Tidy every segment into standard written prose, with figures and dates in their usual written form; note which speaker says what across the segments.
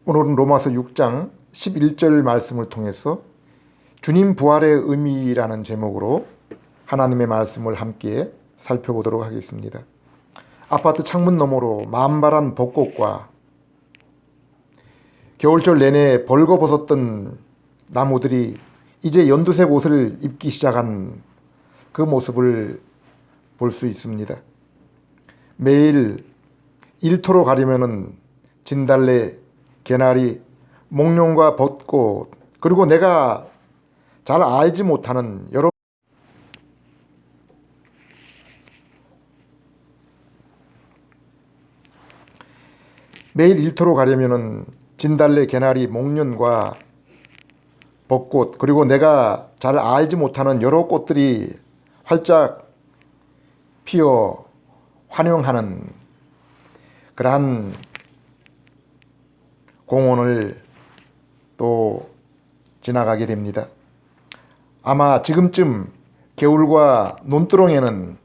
Speaker 1: 오늘은 로마서 6장 11절 말씀을 통해서 주님 부활의 의미라는 제목으로 하나님의 말씀을 함께 살펴보도록 하겠습니다. 아파트 창문 너머로 만발한 벚꽃과 겨울철 내내 벌거벗었던 나무들이 이제 연두색 옷을 입기 시작한 그 모습을 볼 수 있습니다. 매일 일터로 가려면은 진달래, 개나리, 목련과 벚꽃, 그리고 내가 잘 알지 못하는 여러 매일 일터로 가려면은 진달래, 개나리, 목련과 벚꽃, 그리고 내가 잘 알지 못하는 여러 꽃들이 활짝 피어 환영하는 그러한 공원을 또 지나가게 됩니다. 아마 지금쯤 개울과 논두렁에는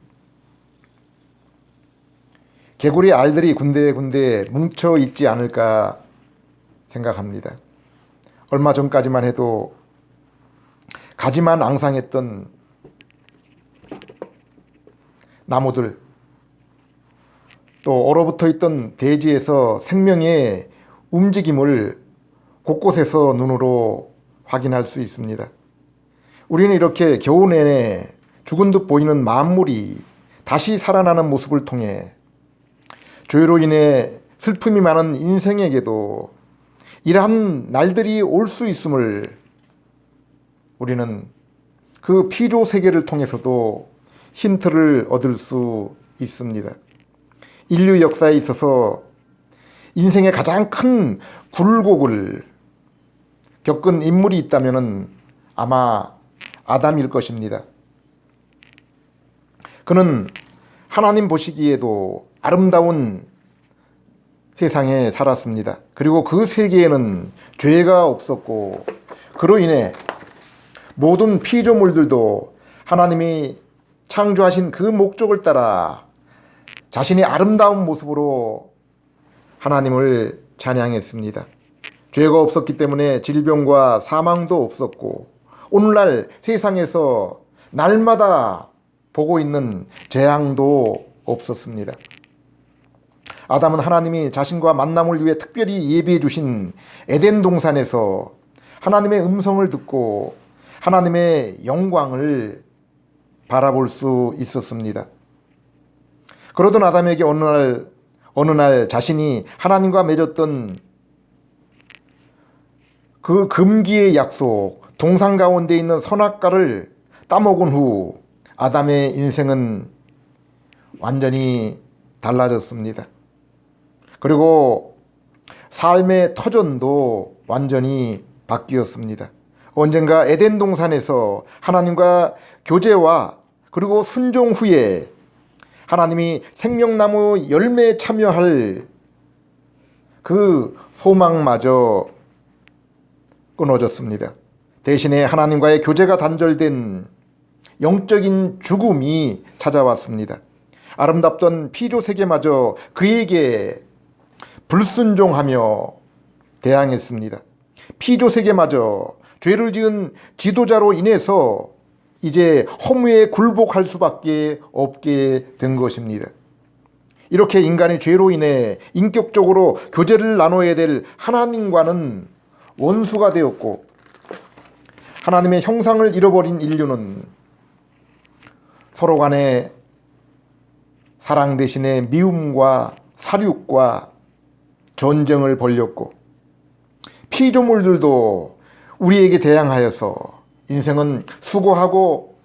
Speaker 1: 개구리 알들이 군데군데 뭉쳐 있지 않을까 생각합니다. 얼마 전까지만 해도 가지만 앙상했던 나무들, 또 얼어붙어 있던 대지에서 생명의 움직임을 곳곳에서 눈으로 확인할 수 있습니다. 우리는 이렇게 겨우 내내 죽은 듯 보이는 만물이 다시 살아나는 모습을 통해 죄로 인해 슬픔이 많은 인생에게도 이러한 날들이 올 수 있음을 우리는 그 피조 세계를 통해서도 힌트를 얻을 수 있습니다. 인류 역사에 있어서 인생의 가장 큰 굴곡을 겪은 인물이 있다면 아마 아담일 것입니다. 그는 하나님 보시기에도 아름다운 세상에 살았습니다. 그리고 그 세계에는 죄가 없었고, 그로 인해 모든 피조물들도 하나님이 창조하신 그 목적을 따라 자신의 아름다운 모습으로 하나님을 찬양했습니다. 죄가 없었기 때문에 질병과 사망도 없었고, 오늘날 세상에서 날마다 보고 있는 재앙도 없었습니다. 아담은 하나님이 자신과 만남을 위해 특별히 예비해 주신 에덴 동산에서 하나님의 음성을 듣고 하나님의 영광을 바라볼 수 있었습니다. 그러던 아담에게 어느 날 자신이 하나님과 맺었던 그 금기의 약속, 동산 가운데 있는 선악과를 따먹은 후 아담의 인생은 완전히 달라졌습니다. 그리고 삶의 터전도 완전히 바뀌었습니다. 언젠가 에덴 동산에서 하나님과 교제와 그리고 순종 후에 하나님이 생명나무 열매에 참여할 그 소망마저 끊어졌습니다. 대신에 하나님과의 교제가 단절된 영적인 죽음이 찾아왔습니다. 아름답던 피조 세계마저 그에게 불순종하며 대항했습니다. 피조 세계마저 죄를 지은 지도자로 인해서 이제 허무에 굴복할 수밖에 없게 된 것입니다. 이렇게 인간의 죄로 인해 인격적으로 교제를 나눠야 될 하나님과는 원수가 되었고, 하나님의 형상을 잃어버린 인류는 서로 간에 사랑 대신에 미움과 살육과 전쟁을 벌였고, 피조물들도 우리에게 대항하여서 인생은 수고하고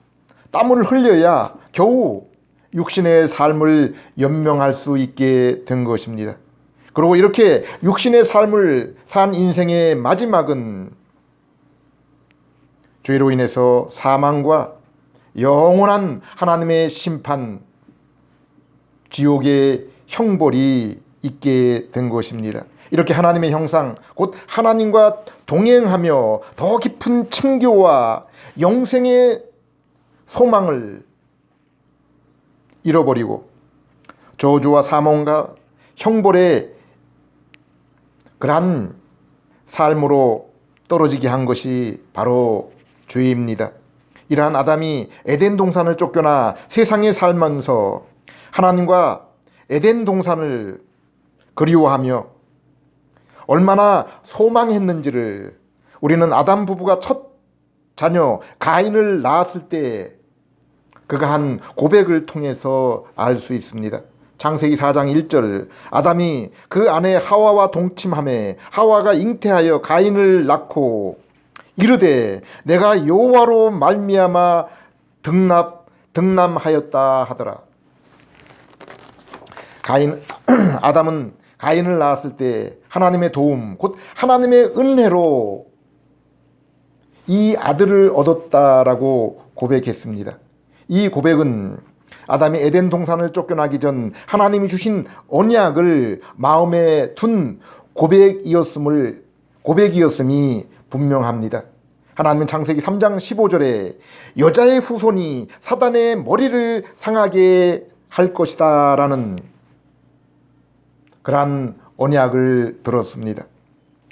Speaker 1: 땀을 흘려야 겨우 육신의 삶을 연명할 수 있게 된 것입니다. 그리고 이렇게 육신의 삶을 산 인생의 마지막은 죄로 인해서 사망과 영원한 하나님의 심판, 지옥의 형벌이 있게 된 것입니다. 이렇게 하나님의 형상, 곧 하나님과 동행하며 더 깊은 친교와 영생의 소망을 잃어버리고 저주와 사망과 형벌의 그러한 삶으로 떨어지게 한 것이 바로 죄입니다. 이러한 아담이 에덴 동산을 쫓겨나 세상에 살면서 하나님과 에덴 동산을 그리워하며 얼마나 소망했는지를 우리는 아담 부부가 첫 자녀 가인을 낳았을 때 그가 한 고백을 통해서 알 수 있습니다. 창세기 4장 1절, 아담이 그 아내 하와와 동침하매 하와가 잉태하여 가인을 낳고 이르되 내가 여호와로 말미암아 등남하였다 하더라. 아담은 가인을 낳았을 때 하나님의 도움, 곧 하나님의 은혜로 이 아들을 얻었다라고 고백했습니다. 이 고백은 아담이 에덴 동산을 쫓겨나기 전 하나님이 주신 언약을 마음에 둔 고백이었음이 분명합니다. 하나님은 창세기 3장 15절에 여자의 후손이 사단의 머리를 상하게 할 것이다 라는 그러한 언약을 들었습니다.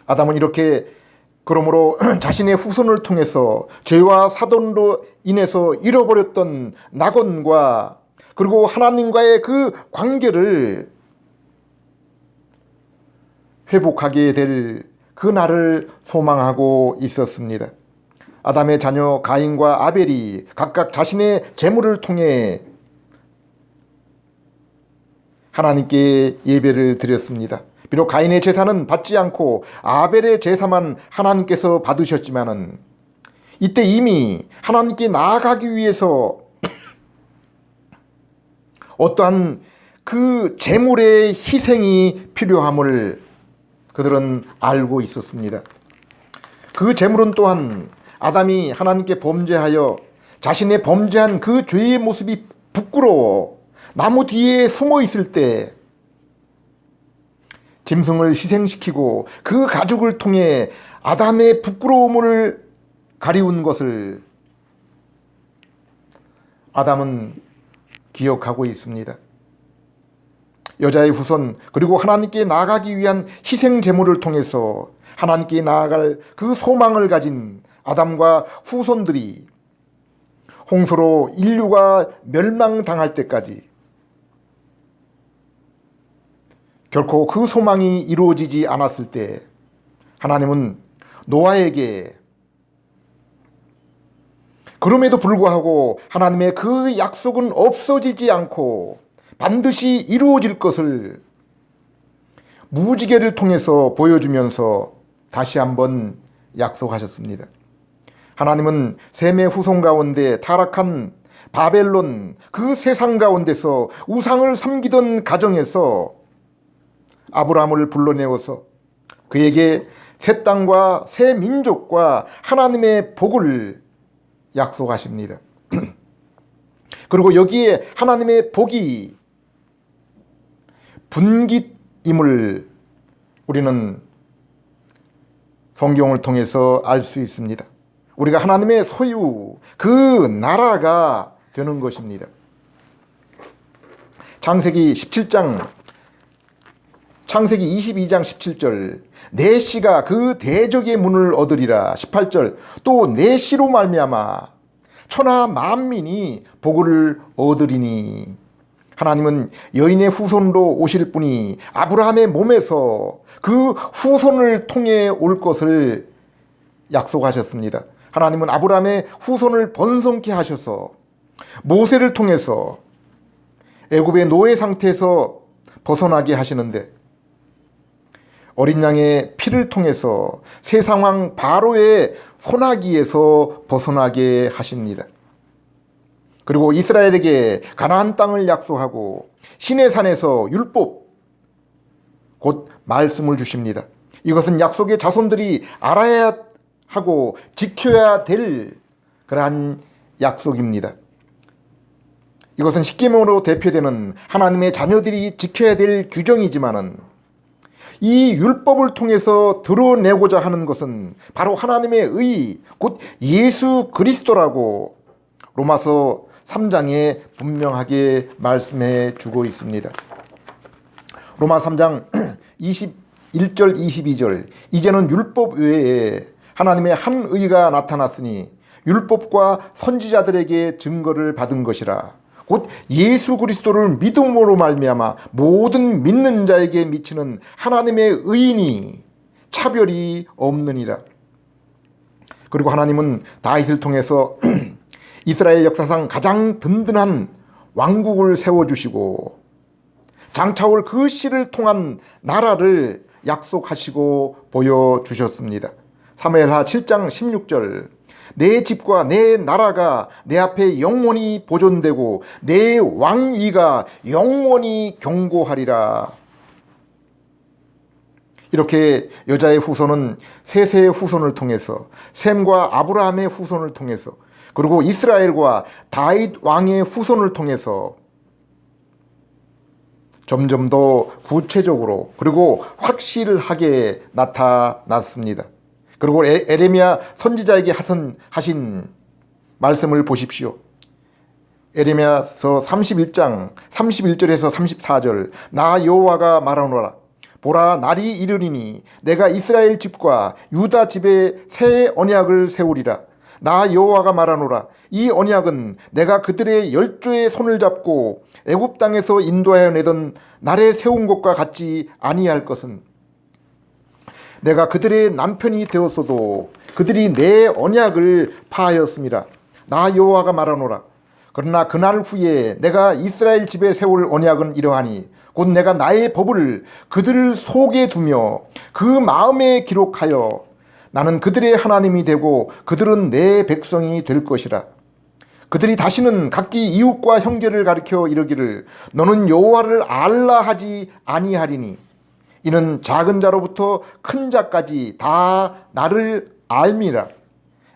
Speaker 1: 아담은 이렇게 그러므로 자신의 후손을 통해서 죄와 사돈으로 인해서 잃어버렸던 낙원과 그리고 하나님과의 그 관계를 회복하게 될 그 날을 소망하고 있었습니다. 아담의 자녀 가인과 아벨이 각각 자신의 재물을 통해 하나님께 예배를 드렸습니다. 비록 가인의 제사는 받지 않고 아벨의 제사만 하나님께서 받으셨지만은 이때 이미 하나님께 나아가기 위해서 어떠한 그 제물의 희생이 필요함을 그들은 알고 있었습니다. 그 제물은 또한 아담이 하나님께 범죄하여 자신의 범죄한 그 죄의 모습이 부끄러워 나무 뒤에 숨어 있을 때 짐승을 희생시키고 그 가죽을 통해 아담의 부끄러움을 가리운 것을 아담은 기억하고 있습니다. 여자의 후손 그리고 하나님께 나아가기 위한 희생 제물을 통해서 하나님께 나아갈 그 소망을 가진 아담과 후손들이 홍수로 인류가 멸망당할 때까지 결코 그 소망이 이루어지지 않았을 때 하나님은 노아에게 그럼에도 불구하고 하나님의 그 약속은 없어지지 않고 반드시 이루어질 것을 무지개를 통해서 보여주면서 다시 한번 약속하셨습니다. 하나님은 셈의 후손 가운데 타락한 바벨론 그 세상 가운데서 우상을 섬기던 가정에서 아브라함을 불러내어서 그에게 새 땅과 새 민족과 하나님의 복을 약속하십니다. 그리고 여기에 하나님의 복이 분깃임을 우리는 성경을 통해서 알 수 있습니다. 우리가 하나님의 소유, 그 나라가 되는 것입니다. 창세기 22장 17절 내 씨가 그 대적의 문을 얻으리라. 18절 또 내 씨로 말미암아 천하 만민이 복을 얻으리니. 하나님은 여인의 후손으로 오실 분이 아브라함의 몸에서 그 후손을 통해 올 것을 약속하셨습니다. 하나님은 아브라함의 후손을 번성케 하셔서 모세를 통해서 애굽의 노예 상태에서 벗어나게 하시는데 어린 양의 피를 통해서 세상왕 바로의 손아귀에서 벗어나게 하십니다. 그리고 이스라엘에게 가나안 땅을 약속하고 시내산에서 율법 곧 말씀을 주십니다. 이것은 약속의 자손들이 알아야 하고 지켜야 될 그러한 약속입니다. 이것은 십계명으로 대표되는 하나님의 자녀들이 지켜야 될 규정이지만은 이 율법을 통해서 드러내고자 하는 것은 바로 하나님의 의, 곧 예수 그리스도라고 로마서 3장에 분명하게 말씀해 주고 있습니다. 로마 3장 1절 22절 이제는 율법 외에 하나님의 한 의가 나타났으니 율법과 선지자들에게 증거를 받은 것이라. 곧 예수 그리스도를 믿음으로 말미암아 모든 믿는 자에게 미치는 하나님의 의인이 차별이 없느니라. 그리고 하나님은 다윗을 통해서 이스라엘 역사상 가장 든든한 왕국을 세워주시고 장차올 그 씨를 통한 나라를 약속하시고 보여주셨습니다. 사무엘하 7장 16절 내 집과 내 나라가 내 앞에 영원히 보존되고 내 왕위가 영원히 경고하리라. 이렇게 여자의 후손은 셋의 후손을 통해서 셈과 아브라함의 후손을 통해서 그리고 이스라엘과 다윗 왕의 후손을 통해서 점점 더 구체적으로 그리고 확실하게 나타났습니다. 그리고 에레미야 선지자에게 하신 말씀을 보십시오. 에레미야서 31장 31절에서 34절 나 여호와가 말하노라. 보라 날이 이르리니 내가 이스라엘 집과 유다 집에 새 언약을 세우리라. 나 여호와가 말하노라. 이 언약은 내가 그들의 열조의 손을 잡고 애굽 땅에서 인도하여 내던 날에 세운 것과 같지 아니할 것은 내가 그들의 남편이 되었어도 그들이 내 언약을 파하였음이라. 나 여호와가 말하노라. 그러나 그날 후에 내가 이스라엘 집에 세울 언약은 이러하니 곧 내가 나의 법을 그들 속에 두며 그 마음에 기록하여 나는 그들의 하나님이 되고 그들은 내 백성이 될 것이라. 그들이 다시는 각기 이웃과 형제를 가리켜 이르기를 너는 여호와를 알라 하지 아니하리니 이는 작은 자로부터 큰 자까지 다 나를 알미라.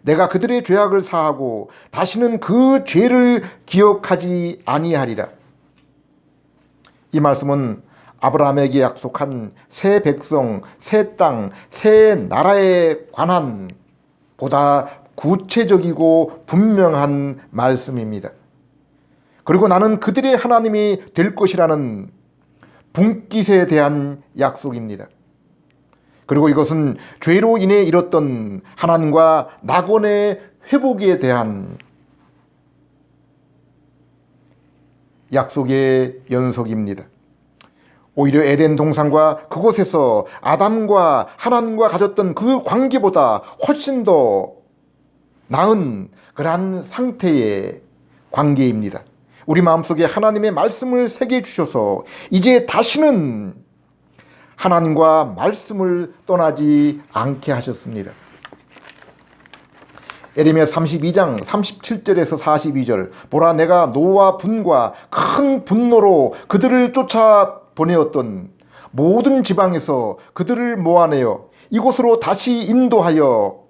Speaker 1: 내가 그들의 죄악을 사하고 다시는 그 죄를 기억하지 아니하리라. 이 말씀은 아브라함에게 약속한 새 백성, 새 땅, 새 나라에 관한 보다 구체적이고 분명한 말씀입니다. 그리고 나는 그들의 하나님이 될 것이라는 분깃에 대한 약속입니다. 그리고 이것은 죄로 인해 잃었던 하나님과 낙원의 회복에 대한 약속의 연속입니다. 오히려 에덴 동산과 그곳에서 아담과 하나님과 가졌던 그 관계보다 훨씬 더 나은 그러한 상태의 관계입니다. 우리 마음속에 하나님의 말씀을 새겨 주셔서 이제 다시는 하나님과 말씀을 떠나지 않게 하셨습니다. 에레미야 32장 37절에서 42절 보라 내가 노와 분과 큰 분노로 그들을 쫓아 보내었던 모든 지방에서 그들을 모아내어 이곳으로 다시 인도하여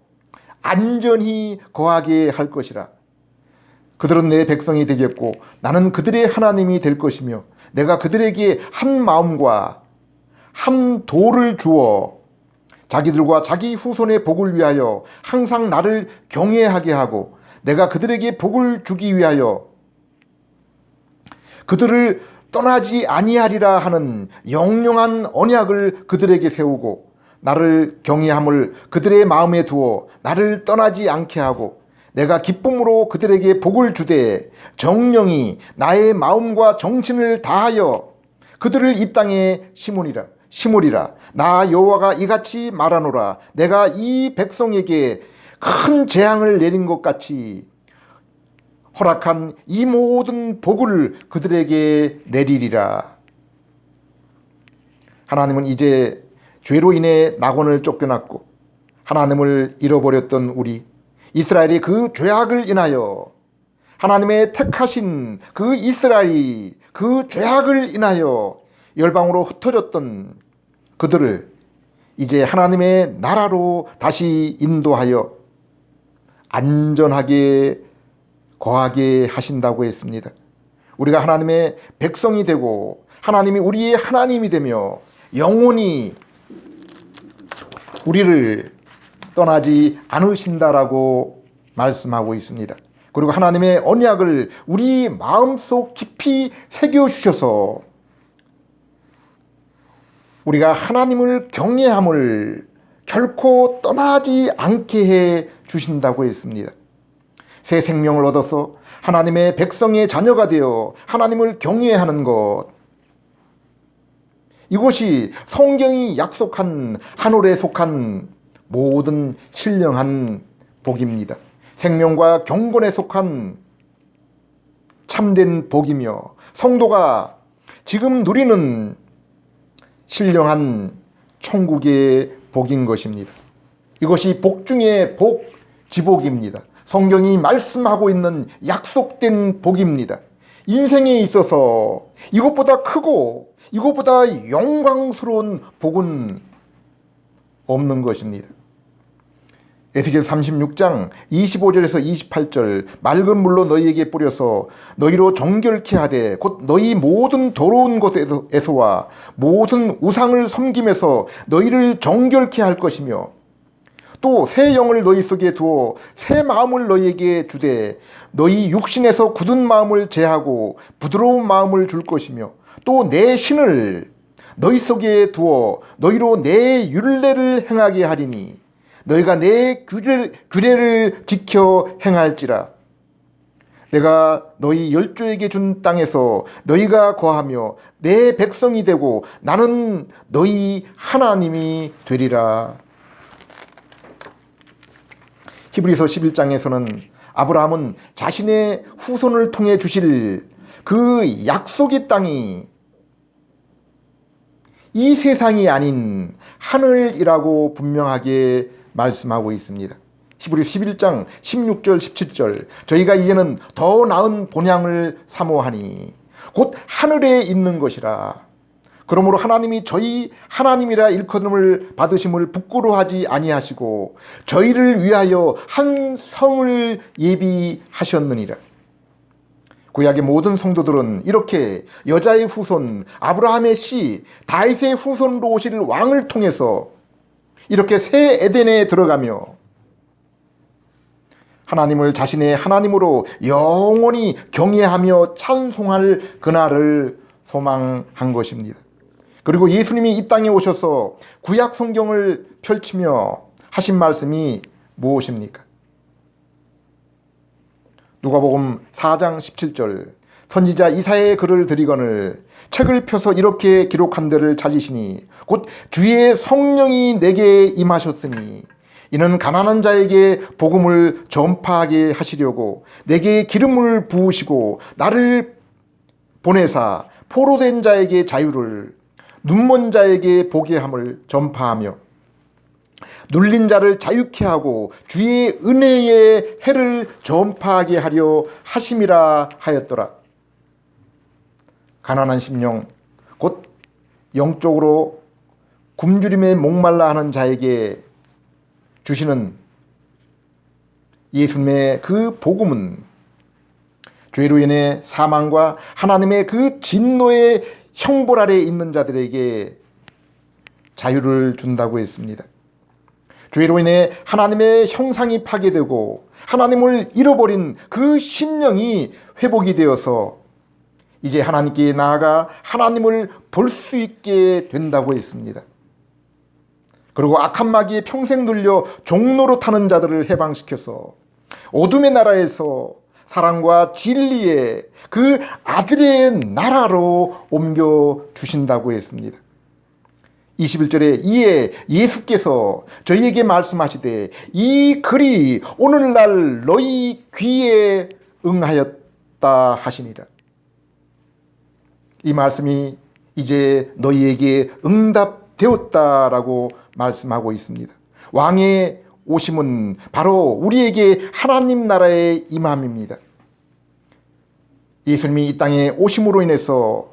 Speaker 1: 안전히 거하게 할 것이라. 그들은 내 백성이 되겠고 나는 그들의 하나님이 될 것이며 내가 그들에게 한 마음과 한 도를 주어 자기들과 자기 후손의 복을 위하여 항상 나를 경외하게 하고 내가 그들에게 복을 주기 위하여 그들을 떠나지 아니하리라 하는 영영한 언약을 그들에게 세우고 나를 경외함을 그들의 마음에 두어 나를 떠나지 않게 하고 내가 기쁨으로 그들에게 복을 주되 정령이 나의 마음과 정신을 다하여 그들을 이 땅에 심으리라. 나 여호와가 이같이 말하노라. 내가 이 백성에게 큰 재앙을 내린 것 같이 허락한 이 모든 복을 그들에게 내리리라. 하나님은 이제 죄로 인해 낙원을 쫓겨났고 하나님을 잃어버렸던 우리 이스라엘이 그 죄악을 인하여 하나님의 택하신 그 이스라엘이 그 죄악을 인하여 열방으로 흩어졌던 그들을 이제 하나님의 나라로 다시 인도하여 안전하게 거하게 하신다고 했습니다. 우리가 하나님의 백성이 되고 하나님이 우리의 하나님이 되며 영원히 우리를 떠나지 않으신다라고 말씀하고 있습니다. 그리고 하나님의 언약을 우리 마음속 깊이 새겨주셔서 우리가 하나님을 경외함을 결코 떠나지 않게 해 주신다고 했습니다. 새 생명을 얻어서 하나님의 백성의 자녀가 되어 하나님을 경외하는 것, 이것이 성경이 약속한 하늘에 속한 모든 신령한 복입니다. 생명과 경건에 속한 참된 복이며 성도가 지금 누리는 신령한 천국의 복인 것입니다. 이것이 복 중에 복, 지복입니다. 성경이 말씀하고 있는 약속된 복입니다. 인생에 있어서 이것보다 크고 이것보다 영광스러운 복은 없는 것입니다. 에스겔 36장 25절에서 28절, 맑은 물로 너희에게 뿌려서 너희로 정결케 하되 곧 너희 모든 더러운 것에서와 모든 우상을 섬김에서 너희를 정결케 할 것이며, 또 새 영을 너희 속에 두어 새 마음을 너희에게 주되 너희 육신에서 굳은 마음을 제하고 부드러운 마음을 줄 것이며, 또 내 신을 너희 속에 두어 너희로 내 율례를 행하게 하리니 너희가 내 규례를 지켜 행할지라. 내가 너희 열조에게 준 땅에서 너희가 거하며 내 백성이 되고 나는 너희 하나님이 되리라. 히브리서 11장에서는 아브라함은 자신의 후손을 통해 주실 그 약속의 땅이 이 세상이 아닌 하늘이라고 분명하게 말씀하고 있습니다. 히브리 11장 16절 17절, 저희가 이제는 더 나은 본향을 사모하니 곧 하늘에 있는 것이라. 그러므로 하나님이 저희 하나님이라 일컬음을 받으심을 부끄러워하지 아니하시고 저희를 위하여 한 성을 예비하셨느니라. 구약의 모든 성도들은 이렇게 여자의 후손 아브라함의 씨 다윗의 후손으로 오실 왕을 통해서 이렇게 새 에덴에 들어가며 하나님을 자신의 하나님으로 영원히 경외하며 찬송할 그날을 소망한 것입니다. 그리고 예수님이 이 땅에 오셔서 구약 성경을 펼치며 하신 말씀이 무엇입니까? 누가복음 4장 17절, 선지자 이사야의 글을 드리거늘 책을 펴서 이렇게 기록한 데를 찾으시니 곧 주의 성령이 내게 임하셨으니 이는 가난한 자에게 복음을 전파하게 하시려고 내게 기름을 부으시고 나를 보내사 포로된 자에게 자유를, 눈먼 자에게 보게 함을 전파하며 눌린 자를 자유케 하고 주의 은혜의 해를 전파하게 하려 하심이라 하였더라. 가난한 심령, 곧 영적으로 굶주림에 목말라 하는 자에게 주시는 예수님의 그 복음은 죄로 인해 사망과 하나님의 그 진노의 형벌 아래 있는 자들에게 자유를 준다고 했습니다. 죄로 인해 하나님의 형상이 파괴되고 하나님을 잃어버린 그 심령이 회복이 되어서 이제 하나님께 나아가 하나님을 볼 수 있게 된다고 했습니다. 그리고 악한 마귀에 평생 눌려 종로로 타는 자들을 해방시켜서 어둠의 나라에서 사랑과 진리의 그 아들의 나라로 옮겨주신다고 했습니다. 21절에 이에 예수께서 저희에게 말씀하시되 이 글이 오늘날 너희 귀에 응하였다 하시니라. 이 말씀이 이제 너희에게 응답되었다라고 말씀하고 있습니다. 왕의 오심은 바로 우리에게 하나님 나라의 임함입니다. 예수님이 이 땅에 오심으로 인해서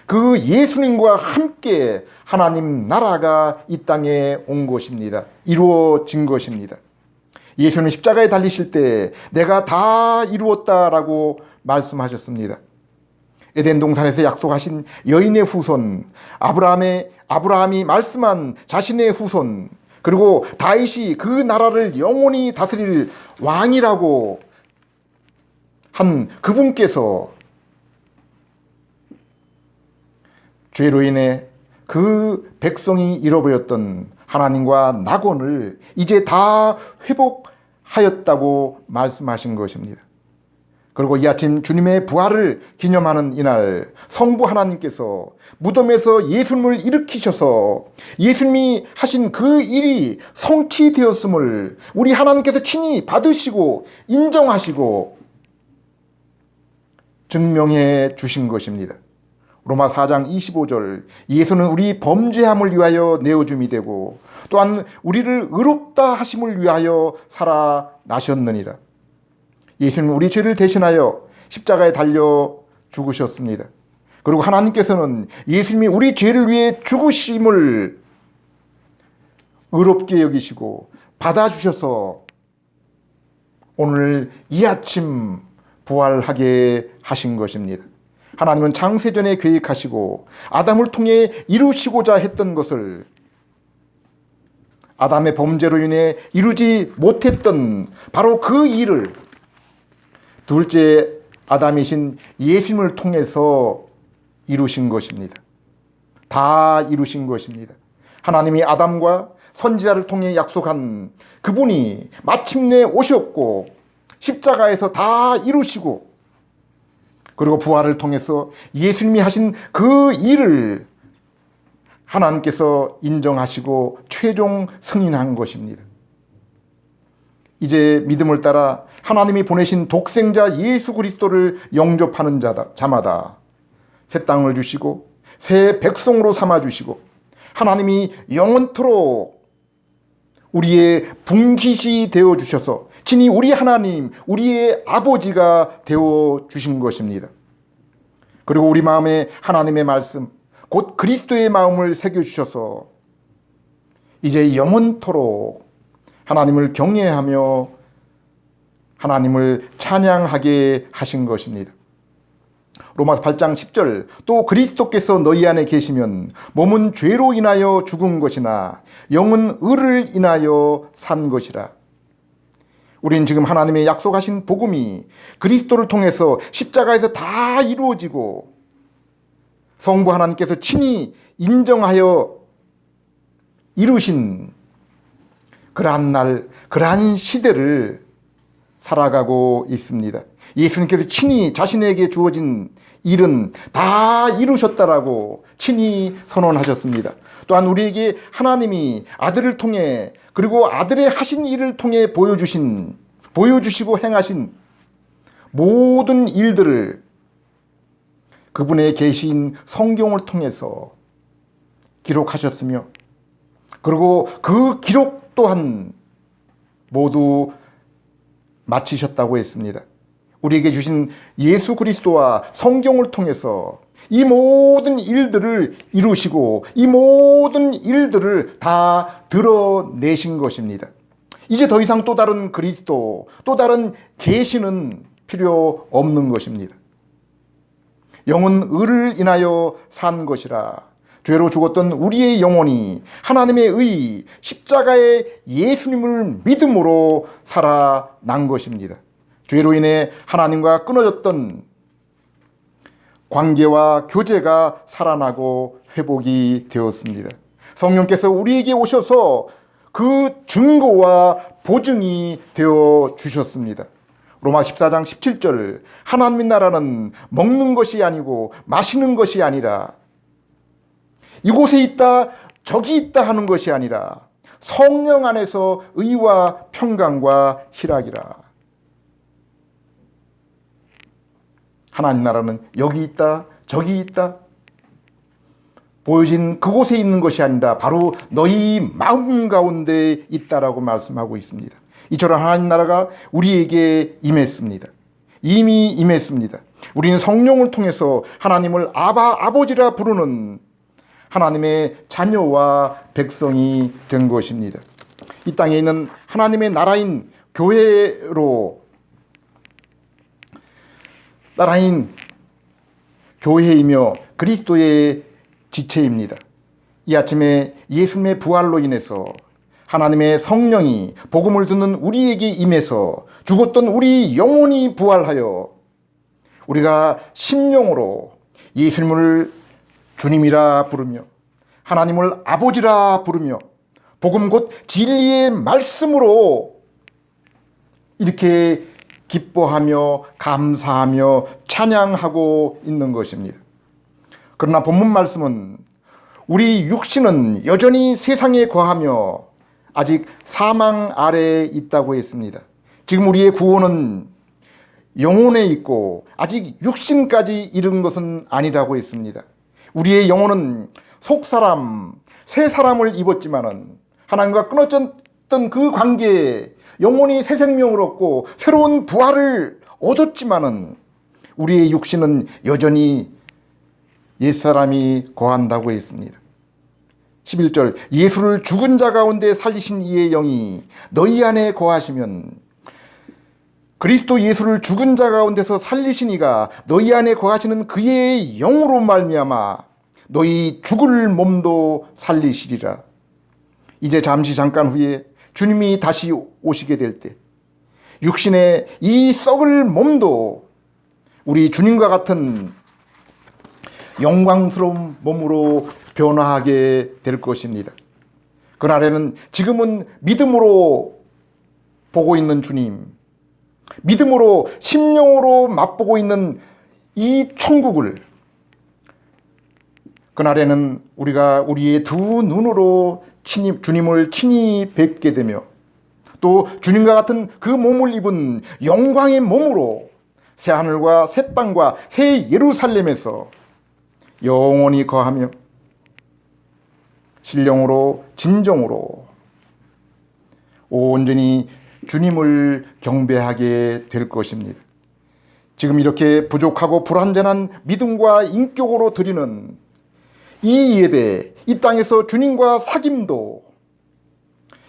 Speaker 1: 그 예수님과 함께 하나님 나라가 이 땅에 온 것입니다. 이루어진 것입니다. 예수님 십자가에 달리실 때 내가 다 이루었다라고 말씀하셨습니다. 에덴 동산에서 약속하신 여인의 후손, 아브라함이 말씀한 자신의 후손, 그리고 다윗이 그 나라를 영원히 다스릴 왕이라고 한 그분께서 죄로 인해 그 백성이 잃어버렸던 하나님과 낙원을 이제 다 회복하였다고 말씀하신 것입니다. 그리고 이 아침 주님의 부활을 기념하는 이날 성부 하나님께서 무덤에서 예수님을 일으키셔서 예수님이 하신 그 일이 성취되었음을 우리 하나님께서 친히 받으시고 인정하시고 증명해 주신 것입니다. 로마 4장 25절 예수는 우리 범죄함을 위하여 내어줌이 되고 또한 우리를 의롭다 하심을 위하여 살아나셨느니라. 예수님은 우리 죄를 대신하여 십자가에 달려 죽으셨습니다. 그리고 하나님께서는 예수님이 우리 죄를 위해 죽으심을 의롭게 여기시고 받아주셔서 오늘 이 아침 부활하게 하신 것입니다. 하나님은 창세전에 계획하시고 아담을 통해 이루시고자 했던 것을 아담의 범죄로 인해 이루지 못했던 바로 그 일을 둘째 아담이신 예수님을 통해서 이루신 것입니다. 다 이루신 것입니다. 하나님이 아담과 선지자를 통해 약속한 그분이 마침내 오셨고 십자가에서 다 이루시고 그리고 부활을 통해서 예수님이 하신 그 일을 하나님께서 인정하시고 최종 승인한 것입니다. 이제 믿음을 따라 하나님이 보내신 독생자 예수 그리스도를 영접하는 자마다 새 땅을 주시고 새 백성으로 삼아주시고 하나님이 영원토록 우리의 분깃이 되어주셔서 친히 우리 하나님, 우리의 아버지가 되어주신 것입니다. 그리고 우리 마음에 하나님의 말씀, 곧 그리스도의 마음을 새겨주셔서 이제 영원토록 하나님을 경외하며 하나님을 찬양하게 하신 것입니다. 로마서 8장 10절 또 그리스도께서 너희 안에 계시면 몸은 죄로 인하여 죽은 것이나 영은 의를 인하여 산 것이라. 우리는 지금 하나님의 약속하신 복음이 그리스도를 통해서 십자가에서 다 이루어지고 성부 하나님께서 친히 인정하여 이루신 그러한 날, 그러한 시대를 살아가고 있습니다. 예수님께서 친히 자신에게 주어진 일은 다 이루셨다라고 친히 선언하셨습니다. 또한 우리에게 하나님이 아들을 통해 그리고 아들의 하신 일을 통해 보여주시고 행하신 모든 일들을 그분의 계신 성경을 통해서 기록하셨으며 그리고 그 기록 또한 모두 마치셨다고 했습니다. 우리에게 주신 예수 그리스도와 성경을 통해서 이 모든 일들을 이루시고 이 모든 일들을 다 드러내신 것입니다. 이제 더 이상 또 다른 그리스도, 또 다른 계시는 필요 없는 것입니다. 영은 의를 인하여 산 것이라. 죄로 죽었던 우리의 영혼이 하나님의 의 십자가의 예수님을 믿음으로 살아난 것입니다. 죄로 인해 하나님과 끊어졌던 관계와 교제가 살아나고 회복이 되었습니다. 성령께서 우리에게 오셔서 그 증거와 보증이 되어 주셨습니다. 로마 14장 17절 하나님의 나라는 먹는 것이 아니고 마시는 것이 아니라 이곳에 있다 저기 있다 하는 것이 아니라 성령 안에서 의와 평강과 희락이라. 하나님 나라는 여기 있다 저기 있다 보여진 그곳에 있는 것이 아니라 바로 너희 마음 가운데 있다라고 말씀하고 있습니다. 이처럼 하나님 나라가 우리에게 임했습니다. 이미 임했습니다. 우리는 성령을 통해서 하나님을 아버지라 부르는 하나님의 자녀와 백성이 된 것입니다. 이 땅에 있는 하나님의 나라인 교회이며 그리스도의 지체입니다. 이 아침에 예수님의 부활로 인해서 하나님의 성령이 복음을 듣는 우리에게 임해서 죽었던 우리 영혼이 부활하여 우리가 심령으로 예수님을 주님이라 부르며 하나님을 아버지라 부르며 복음 곧 진리의 말씀으로 이렇게 기뻐하며 감사하며 찬양하고 있는 것입니다. 그러나 본문 말씀은 우리 육신은 여전히 세상에 거하며 아직 사망 아래에 있다고 했습니다. 지금 우리의 구원은 영혼에 있고 아직 육신까지 이른 것은 아니라고 했습니다. 우리의 영혼은 속사람, 새 사람을 입었지만은 하나님과 끊어졌던 그 관계에 영혼이 새 생명을 얻고 새로운 부활을 얻었지만은 우리의 육신은 여전히 옛사람이 거한다고 했습니다. 11절 예수를 죽은 자 가운데 살리신 이의 영이 너희 안에 거하시면 그리스도 예수를 죽은 자 가운데서 살리신 이가 너희 안에 거하시는 그의 영으로 말미암아 너희 죽을 몸도 살리시리라. 이제 잠시 잠깐 후에 주님이 다시 오시게 될 때 육신의 이 썩을 몸도 우리 주님과 같은 영광스러운 몸으로 변화하게 될 것입니다. 그날에는 지금은 믿음으로 보고 있는 주님, 믿음으로 심령으로 맛보고 있는 이 천국을 그날에는 우리가 우리의 두 눈으로 주님을 친히 뵙게 되며 또 주님과 같은 그 몸을 입은 영광의 몸으로 새하늘과 새 땅과 새 예루살렘에서 영원히 거하며 신령으로 진정으로 온전히 주님을 경배하게 될 것입니다. 지금 이렇게 부족하고 불완전한 믿음과 인격으로 드리는 이 예배, 이 땅에서 주님과 사귐도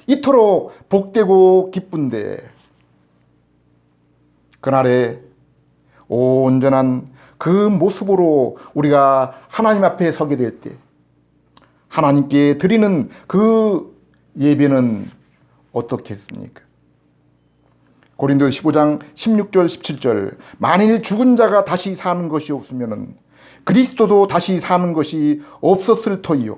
Speaker 1: 이토록 복되고 기쁜데 그날에 온전한 그 모습으로 우리가 하나님 앞에 서게 될 때 하나님께 드리는 그 예배는 어떻겠습니까? 고린도 15장 16절 17절 만일 죽은 자가 다시 사는 것이 없으면 그리스도도 다시 사는 것이 없었을 터이요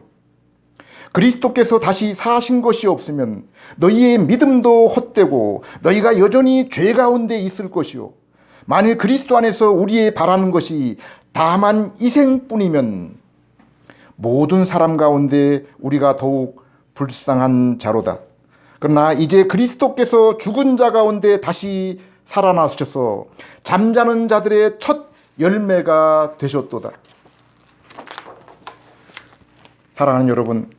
Speaker 1: 그리스도께서 다시 사신 것이 없으면 너희의 믿음도 헛되고 너희가 여전히 죄 가운데 있을 것이요 만일 그리스도 안에서 우리의 바라는 것이 다만 이생뿐이면 모든 사람 가운데 우리가 더욱 불쌍한 자로다. 그러나 이제 그리스도께서 죽은 자 가운데 다시 살아나셔서 잠자는 자들의 첫 열매가 되셨도다. 사랑하는 여러분,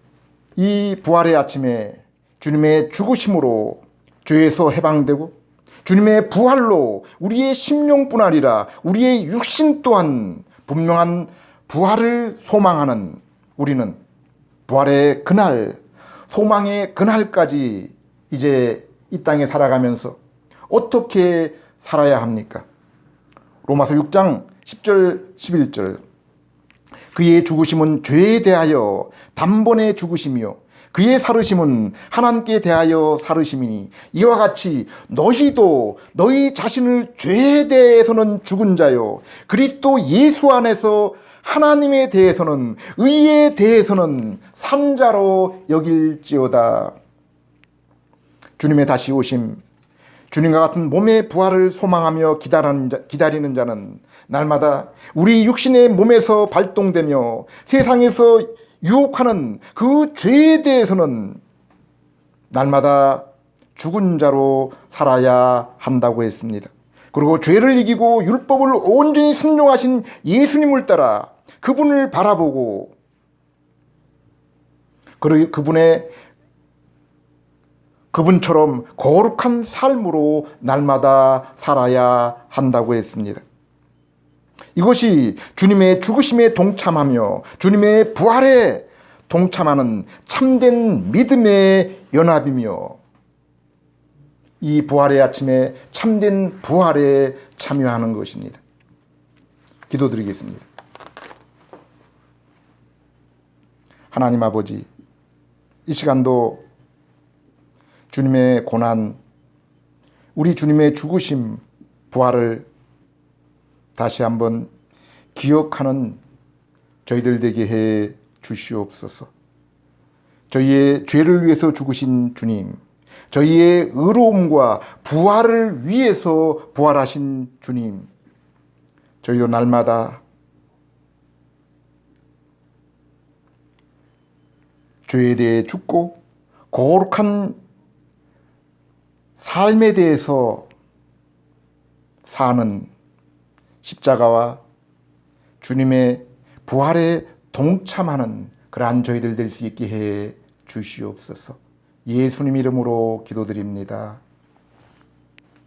Speaker 1: 이 부활의 아침에 주님의 죽으심으로 죄에서 해방되고 주님의 부활로 우리의 심령뿐 아니라 우리의 육신 또한 분명한 부활을 소망하는 우리는 부활의 그날, 소망의 그날까지 이제 이 땅에 살아가면서 어떻게 살아야 합니까? 로마서 6장 10절 11절 그의 죽으심은 죄에 대하여 단번에 죽으심이요 그의 살으심은 하나님께 대하여 살으심이니 이와 같이 너희도 너희 자신을 죄에 대해서는 죽은 자요 그리스도 예수 안에서 하나님에 대해서는 의에 대해서는 산 자로 여길지어다. 주님의 다시 오심, 주님과 같은 몸의 부활을 소망하며 기다리는 자는 날마다 우리 육신의 몸에서 발동되며 세상에서 유혹하는 그 죄에 대해서는 날마다 죽은 자로 살아야 한다고 했습니다. 그리고 죄를 이기고 율법을 온전히 순종하신 예수님을 따라 그분을 바라보고 그분처럼 거룩한 삶으로 날마다 살아야 한다고 했습니다. 이것이 주님의 죽으심에 동참하며 주님의 부활에 동참하는 참된 믿음의 연합이며 이 부활의 아침에 참된 부활에 참여하는 것입니다. 기도드리겠습니다. 하나님 아버지, 이 시간도 주님의 고난, 우리 주님의 죽으심, 부활을 다시 한번 기억하는 저희들 되게 해 주시옵소서. 저희의 죄를 위해서 죽으신 주님, 저희의 의로움과 부활을 위해서 부활하신 주님, 저희도 날마다 죄에 대해 죽고 거룩한 삶에 대해서 사는 십자가와 주님의 부활에 동참하는 그러한 저희들 될 수 있게 해 주시옵소서. 예수님 이름으로 기도드립니다.